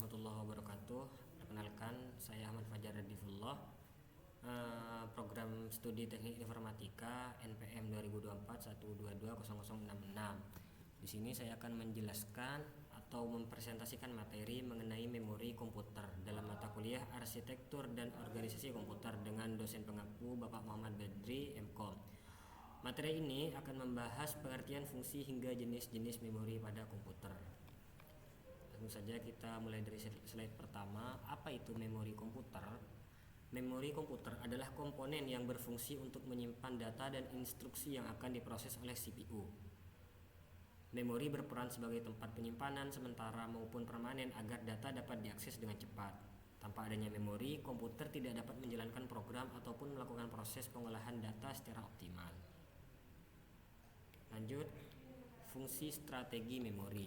warahmatullahi wabarakatuh. Perkenalkan, saya Ahmad Fajar Radifullah, program studi teknik informatika NPM 2024-122-0066. Di sini saya akan menjelaskan atau mempresentasikan materi mengenai memori komputer dalam mata kuliah Arsitektur dan Organisasi Komputer dengan dosen pengaku Bapak Muhammad Badri, MKom. Materi ini akan membahas pengertian fungsi hingga jenis-jenis memori pada komputer. Langsung saja kita mulai dari slide pertama. Apa itu memori komputer? Memori komputer adalah komponen yang berfungsi untuk menyimpan data dan instruksi yang akan diproses oleh CPU. Memori berperan sebagai tempat penyimpanan sementara maupun permanen agar data dapat diakses dengan cepat. Tanpa adanya memori, komputer tidak dapat menjalankan program ataupun melakukan proses pengolahan data secara optimal. Lanjut, fungsi strategi memori.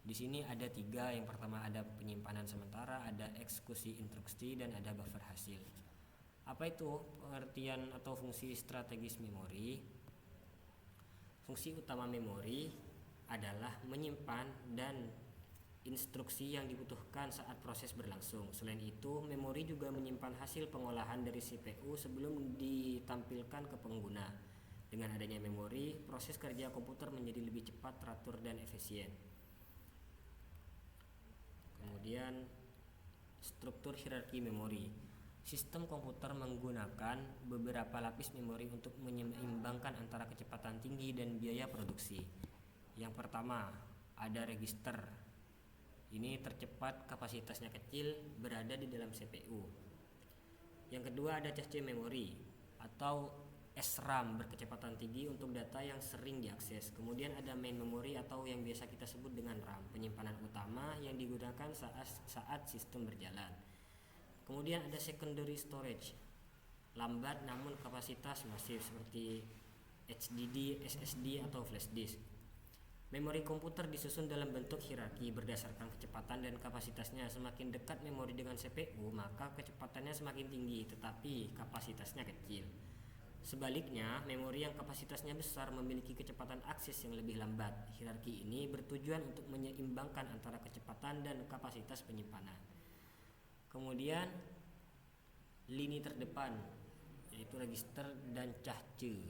Di sini ada 3. Yang pertama ada penyimpanan sementara, ada eksekusi instruksi, dan ada buffer hasil. Apa itu pengertian atau fungsi strategis memori? Fungsi utama memori adalah menyimpan dan instruksi yang dibutuhkan saat proses berlangsung. Selain itu, memori juga menyimpan hasil pengolahan dari CPU sebelum ditampilkan ke pengguna. Dengan adanya memori, proses kerja komputer menjadi lebih cepat, teratur, dan efisien. Kemudian struktur hierarki memori. Sistem komputer menggunakan beberapa lapis memori untuk menyeimbangkan antara kecepatan tinggi dan biaya produksi. Yang pertama, ada register. Ini tercepat, kapasitasnya kecil, berada di dalam CPU. Yang kedua ada cache memori atau SRAM berkecepatan tinggi untuk data yang sering diakses. Kemudian ada main memory atau yang biasa kita sebut dengan RAM, penyimpanan utama yang digunakan saat sistem berjalan. Kemudian ada secondary storage, lambat namun kapasitas masif seperti HDD, SSD atau flash disk. Memori komputer disusun dalam bentuk hierarki berdasarkan kecepatan dan kapasitasnya. Semakin dekat memori dengan CPU, maka kecepatannya semakin tinggi tetapi kapasitasnya kecil. Sebaliknya, memori yang kapasitasnya besar memiliki kecepatan akses yang lebih lambat. Hierarki ini bertujuan untuk menyeimbangkan antara kecepatan dan kapasitas penyimpanan. Kemudian, lini terdepan yaitu register dan cache.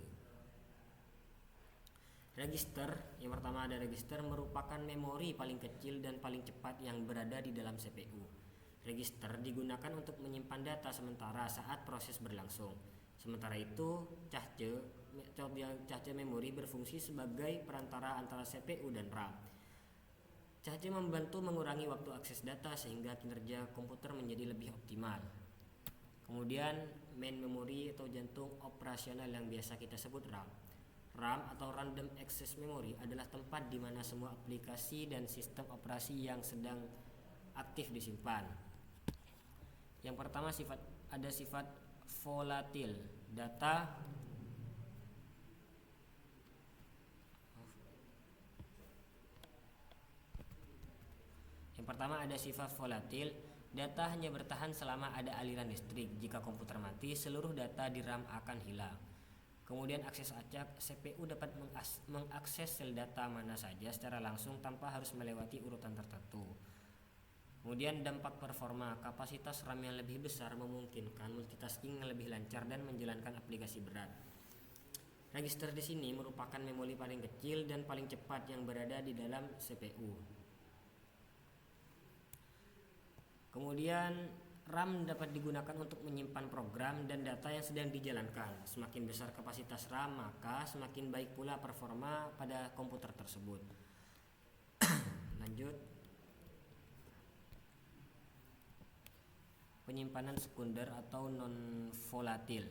Register, yang pertama ada register, merupakan memori paling kecil dan paling cepat yang berada di dalam CPU. Register digunakan untuk menyimpan data sementara saat proses berlangsung. Sementara itu, cache memori berfungsi sebagai perantara antara CPU dan RAM. Cache membantu mengurangi waktu akses data sehingga kinerja komputer menjadi lebih optimal. Kemudian, main memory atau jantung operasional yang biasa kita sebut RAM. RAM atau Random Access Memory adalah tempat di mana semua aplikasi dan sistem operasi yang sedang aktif disimpan. Yang pertama ada sifat volatil. Yang pertama ada sifat volatil. Data hanya bertahan selama ada aliran listrik. Jika komputer mati, seluruh data di RAM akan hilang. Kemudian akses acak, CPU dapat mengakses sel data mana saja secara langsung tanpa harus melewati urutan tertentu. Kemudian dampak performa, kapasitas RAM yang lebih besar memungkinkan multitasking yang lebih lancar dan menjalankan aplikasi berat. Register di sini merupakan memori paling kecil dan paling cepat yang berada di dalam CPU. Kemudian RAM dapat digunakan untuk menyimpan program dan data yang sedang dijalankan. Semakin besar kapasitas RAM, maka semakin baik pula performa pada komputer tersebut. Lanjut. Penyimpanan sekunder atau non-volatil.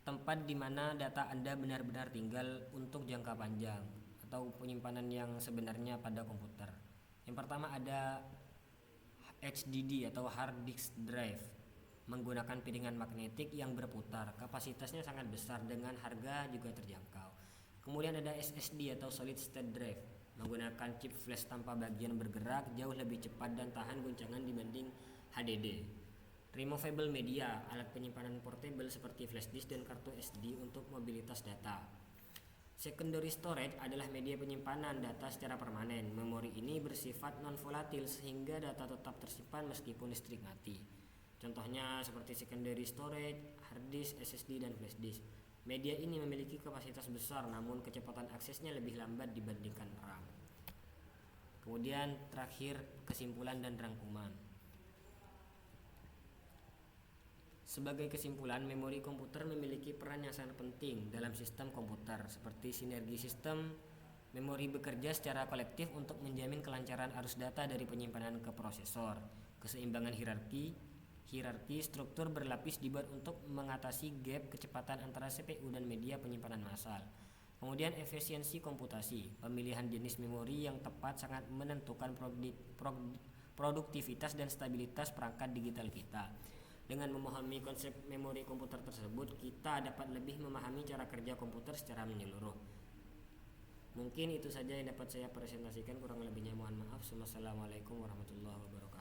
Tempat di mana data Anda benar-benar tinggal untuk jangka panjang atau penyimpanan yang sebenarnya pada komputer. Yang pertama ada HDD atau hard disk drive, menggunakan piringan magnetik yang berputar. Kapasitasnya sangat besar dengan harga juga terjangkau. Kemudian ada SSD atau solid state drive, menggunakan chip flash tanpa bagian bergerak, jauh lebih cepat dan tahan guncangan dibanding HDD. Removable media, alat penyimpanan portable seperti flash disk dan kartu SD untuk mobilitas data. Secondary storage adalah media penyimpanan data secara permanen. Memori ini bersifat non-volatil sehingga data tetap tersimpan meskipun listrik mati. Contohnya seperti secondary storage, hard disk, SSD, dan flash disk. Media ini memiliki kapasitas besar namun kecepatan aksesnya lebih lambat dibandingkan RAM. Kemudian terakhir, kesimpulan dan rangkuman. Sebagai kesimpulan, memori komputer memiliki peran yang sangat penting dalam sistem komputer, seperti sinergi sistem. Memori bekerja secara kolektif untuk menjamin kelancaran arus data dari penyimpanan ke prosesor. Keseimbangan hierarki struktur berlapis dibuat untuk mengatasi gap kecepatan antara CPU dan media penyimpanan massal. Kemudian efisiensi komputasi. Pemilihan jenis memori yang tepat sangat menentukan produktivitas dan stabilitas perangkat digital kita. Dengan memahami konsep memori komputer tersebut, kita dapat lebih memahami cara kerja komputer secara menyeluruh. Mungkin itu saja yang dapat saya presentasikan, kurang lebihnya mohon maaf. Wassalamualaikum warahmatullahi wabarakatuh.